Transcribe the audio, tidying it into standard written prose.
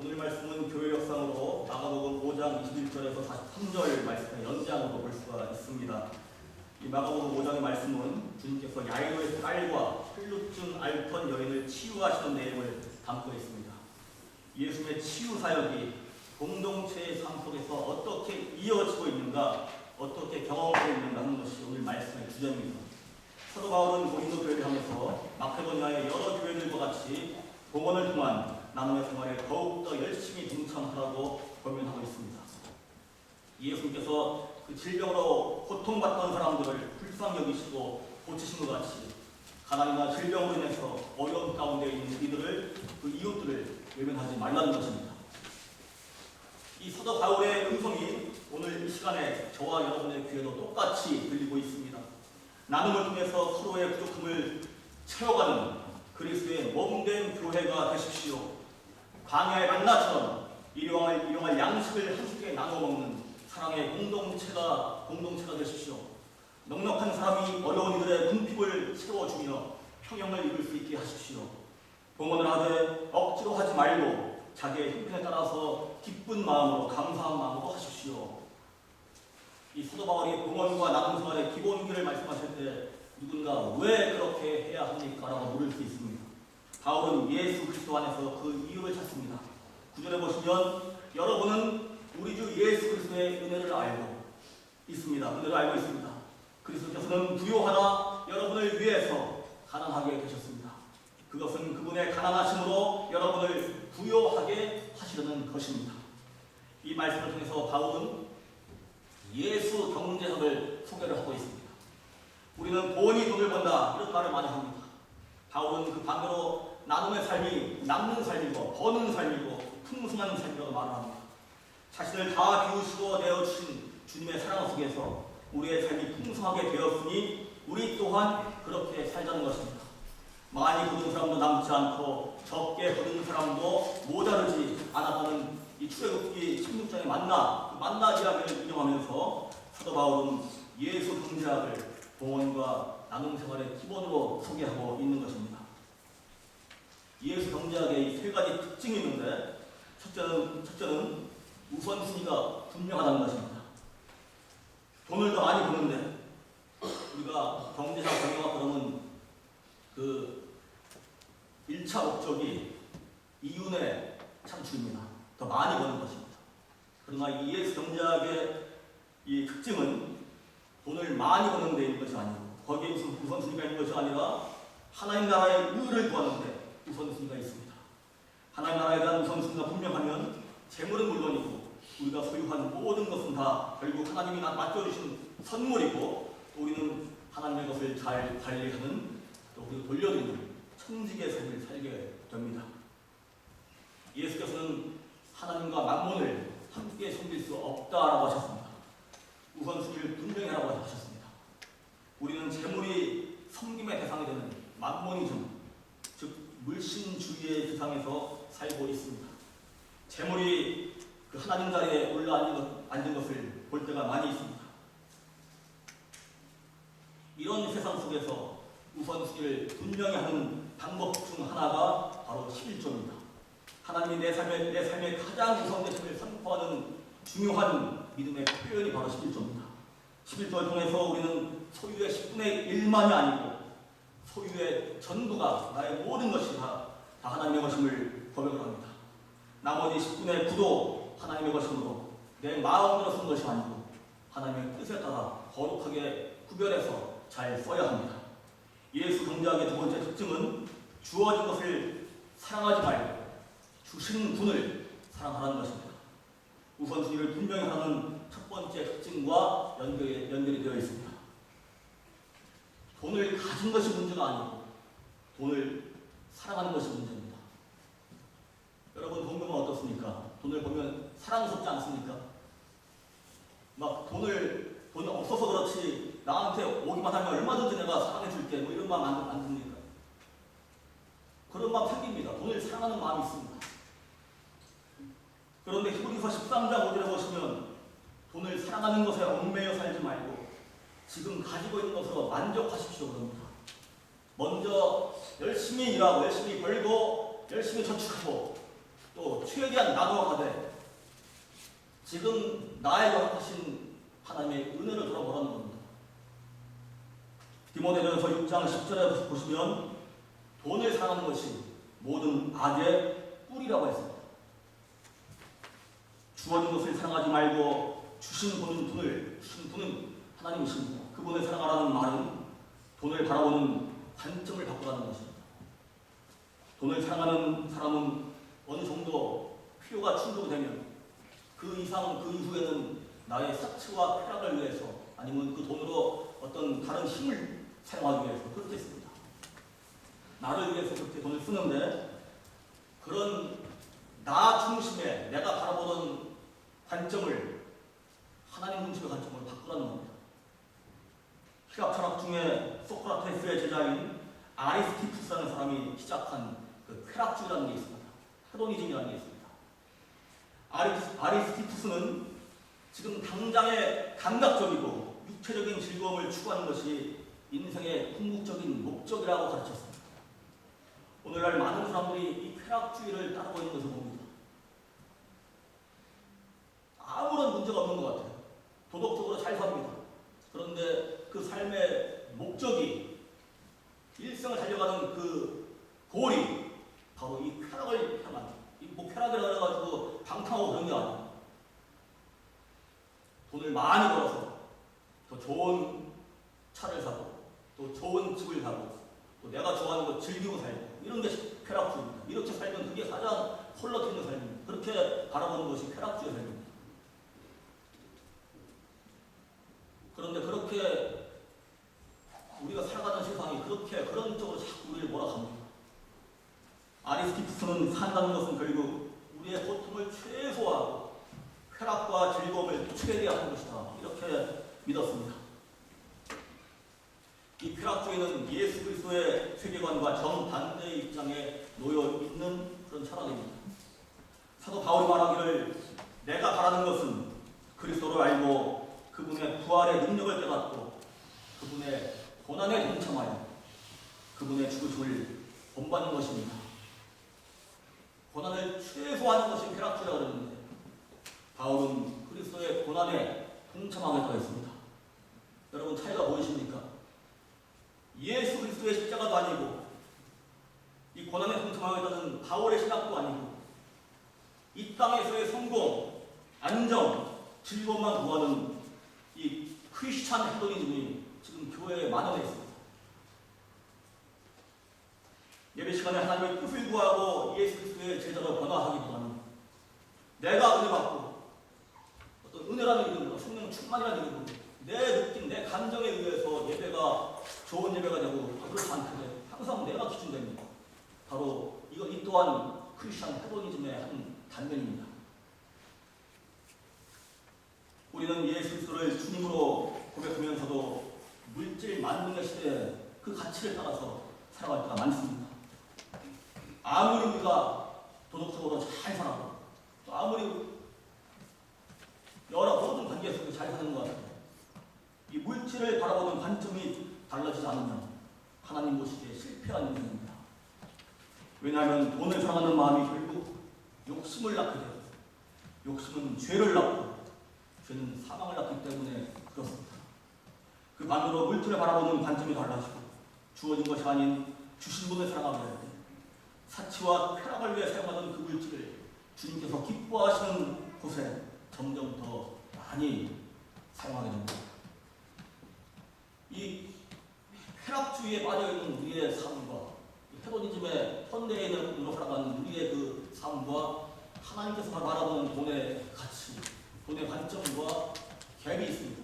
오늘 말씀은 교회 역상으로 마가복음 5장 21절에서 43절 말씀의 연장으로 볼 수가 있습니다. 이 마가복음 5장의 말씀은 주님께서 야이로의 딸과 혈루증 앓던 여인을 치유하시는 내용을 담고 있습니다. 예수님의 치유 사역이 공동체의 삶 속에서 어떻게 이어지고 있는가, 어떻게 경험하고 있는가 하는 것이 오늘 말씀의 주제입니다. 사도 바울은 고린도 교회를 하면서 마케도니아의 여러 교회들과 같이 봉헌을 통한 나눔의 생활에 더욱더 열심히 동참하라고 권면하고 있습니다. 예수님께서 그 질병으로 고통받던 사람들을 불쌍히 여기시고 고치신 것 같이 가난이나 질병으로 인해서 어려운 가운데 있는 이들을, 그 이웃들을 외면하지 말라는 것입니다. 이 사도 바울의 음성이 오늘 이 시간에 저와 여러분의 귀에도 똑같이 들리고 있습니다. 나눔을 통해서 서로의 부족함을 채워가는 그리스도의 몸된 교회가 되십시오. 광야의 만나처럼 일용할 양식을 함께 나눠 먹는 사랑의 공동체가 되십시오. 넉넉한 사람이 어려운 이들의 궁핍을 채워주며 평형을 이룰 수 있게 하십시오. 봉헌을 하되 억지로 하지 말고 자기의 형편에 따라서 기쁜 마음으로 감사한 마음으로 하십시오. 이 사도 바울이 봉헌과 나눔 생활의 기본기를 말씀하실 때 누군가 왜 그렇게 해야 합니까? 라고 물을 수 있습니다. 바울은 예수 그리스도 안에서 그 이유를 찾습니다. 9절에 보시면 여러분은 우리 주 예수 그리스도의 은혜를 알고 있습니다. 은혜를 알고 있습니다. 그리스도께서는 부요하나 여러분을 위해서 가난하게 되셨습니다. 그것은 그분의 가난하심으로 여러분을 부요하게 하시려는 것입니다. 이 말씀을 통해서 바울은 예수 경제학을 소개를 하고 있습니다. 우리는 돈이 돈을 번다 이런 말을 많이 합니다. 바울은 그 반대로 나눔의 삶이 남는 삶이고 버는 삶이고 풍성한 삶이라고 말을 합니다. 자신을 다 비우시고 내어주신 주님의 사랑 속에서 우리의 삶이 풍성하게 되었으니 우리 또한 그렇게 살자는 것입니다. 많이 거둔 사람도 남지 않고 적게 거둔 사람도 모자르지 않았다는 이 출애굽기 16장의 만나 이야기를 인용하면서 사도 바울은 예수 경제학을 봉헌과 나눔 생활의 기본으로 소개하고 있는 것입니다. 예수 경제학의 이 세 가지 특징이 있는데 첫째는 우선순위가 분명하다는 것입니다. 돈을 더 많이 버는데 우리가 경제학 경영학으로는 그 1차 목적이 이윤의 창출입니다. 더 많이 버는 것입니다. 그러나 이 예수 경제학의 이 특징은 돈을 많이 버는 데 있는 것이 아니고 거기에 무슨 우선순위가 있는 것이 아니라 하나님 나라의 의를 구하는 데 우선순위가 있습니다. 하나님 나라에 대한 우선순위가 분명하면 재물은 물론이고 우리가 소유한 모든 것은 다 결국 하나님이 맡겨주신 선물이고 또 우리는 하나님의 것을 잘 관리하는 또 그리고 돌려드리는 청지기의 삶을 살게 됩니다. 예수께서는 하나님과 만몬을 함께 섬길 수 없다라고 하셨습니다. 우선순위를 분명히 하라고 하셨습니다. 우리는 재물이 섬김의 대상이 되는 만모니즘, 즉 물신주의의 대상에서 살고 있습니다. 재물이 그 하나님 자리에 올라앉은 것을 볼 때가 많이 있습니다. 이런 세상 속에서 우선순위를 분명히 하는 방법 중 하나가 바로 11조입니다. 하나님이 내 삶의 가장 우선되심을 선포하는 중요한 믿음의 표현이 바로 11조입니다. 11조를 통해서 우리는 소유의 10분의 1만이 아니고 소유의 전부가 나의 모든 것이 다 하나님의 것임을 고백을 합니다. 나머지 10분의 9도 하나님의 것이므로 내 마음으로 쓴 것이 아니고 하나님의 뜻에 따라 거룩하게 구별해서 잘 써야 합니다. 예수 경제학의 두 번째 특징은 주어진 것을 사랑하지 말고 주신 분을 사랑하라는 것입니다. 우선순위를 분명히 하는 첫 번째 특징과 연결이 되어 있습니다. 돈을 가진 것이 문제가 아니고 돈을 사랑하는 것이 문제입니다. 여러분 돈 보면 어떻습니까? 돈을 보면 사랑스럽지 않습니까? 막 돈 없어서 그렇지 나한테 오기만 하면 얼마든지 내가 사랑해 줄게 뭐 이런 마음 안 듭니까? 그런 마음 생깁니다. 돈을 사랑하는 마음이 있습니다. 그런데 히브리서 13장 5절에 보시면 돈을 사랑하는 것에 얽매여 살지 말고 지금 가지고 있는 것으로 만족하십시오 그럽니다. 먼저 열심히 일하고 열심히 벌고 열심히 저축하고 또 최대한 나누어가되 지금 나에게 허락하신 하나님의 은혜를 돌아보라는 겁니다. 디모데전서 6장 10절에 보시면 돈을 사랑하는 것이 모든 악의 뿌리라고 했습니다. 주어진 것을 사랑하지 말고 주신 분은 하나님이십니다. 그분을 사랑하라는 말은 돈을 바라보는 관점을 바꾸라는 것입니다. 돈을 사랑하는 사람은 어느 정도 필요가 충족되면 그 이상 그 이후에는 나의 사치와 쾌락을 위해서 아니면 그 돈으로 어떤 다른 힘을 사용하기 위해서 그렇게 씁니다. 나를 위해서 그렇게 돈을 쓰는데 그런 나 중심의 내가 바라보는 관점을 하나님 중심의 관점으로 바꾸라는 겁니다. 희락 철학 중에 소크라테스의 제자인 아리스티푸스라는 사람이 시작한 그 쾌락주의라는 게 있습니다. 헤도니즘이라는 게 있습니다. 아리스티푸스는 지금 당장의 감각적이고 육체적인 즐거움을 추구하는 것이 인생의 궁극적인 목적이라고 가르쳤습니다. 오늘날 많은 사람들이 이 쾌락주의를 따르고 있는 것을 봅니다. 아무런 문제가 없는 것 같아요. 도덕적으로 잘 삽니다. 그런데 그 삶의 목적이 일생을 달려가는 그 골이 바로 이 쾌락을 향한 뭐 쾌락이라고 해가지고 방탕하고 그런 게 아니에요. 돈을 많이 벌어서 더 좋은 차를 사고 또 좋은 집을 사고 또 내가 좋아하는 거 즐기고 살고 이런 게 쾌락주의입니다. 이렇게 살면 그게 가장 홀로 튀는 삶입니다. 그렇게 바라보는 것이 쾌락주의 삶입니다. 그런데 그렇게 우리가 살아가는 세상이 그렇게 그런 쪽으로 자꾸 우리를 몰아갑니다. 아리스티푸스는 산다는 것은 결국 우리의 고통을 최소화하고 쾌락과 즐거움을 최대화하는 것이다. 이렇게 믿었습니다. 이 쾌락주의는 예수 그리스도의 세계관과 정반대의 입장에 놓여 있는 그런 철학입니다. 사도 바울이 말하기를 내가 바라는 것은 그리스도를 알고 그분의 부활의 능력을 깨닫고 그분의 고난에 동참하여 그분의 죽으심을 본받는 것입니다. 고난을 최소화하는 것이 쾌락주의라고 그러는데 바울은 그리스도의 고난에 동참하겠다고 했습니다. 여러분 차이가 보이십니까? 예수 그리스도의 십자가도 아니고 이 고난에 동참하겠다는 바울의 신학도 아니고 이 땅에서의 성공, 안정, 즐거움만 구하는 이 크리스찬 헤도니즘이 지금 교회에 만연해 있습니다. 예배 시간에 하나님의 뜻을 구하고 예수 그리스도의 제자로 변화하기보다는 내가 은혜 받고 어떤 은혜라는 이름으로 성령 충만이라는 이름으로 내 느낌, 내 감정에 의해서 예배가 좋은 예배가 되고 그렇지 않게 항상 내가 기준됩니다. 바로 이 또한 크리스찬 헤도니즘의 한 단면입니다. 우리는 예수 그리스도를 주님으로 고백하면서도 물질 만능의 시대에 그 가치를 따라서 살아갈 때가 많습니다. 아무리 우리가 도덕적으로 잘 살아도 또 아무리 여러 모든 관계 속에 잘 사는 것 같아요. 이 물질을 바라보는 관점이 달라지지 않으면 하나님 보시기에 실패한 인생입니다. 왜냐하면 돈을 사랑하는 마음이 결국 욕심을 낳게 돼요. 욕심은 죄를 낳고 죄는 사망을 낳기 때문에 그렇습니다. 그 반대로 물질을 바라보는 관점이 달라지고 주어진 것이 아닌 주신 분을 사랑하게 될 때 사치와 쾌락을 위해 사용하던 그 물질을 주님께서 기뻐하시는 곳에 점점 더 많이 사용하게 됩니다. 이 쾌락주의에 빠져있는 우리의 삶과 헤도니즘의 현대인으로 살아가는 우리의 그 삶과 하나님께서 바라보는 돈의 가치, 돈의 관점과 갭이 있습니다.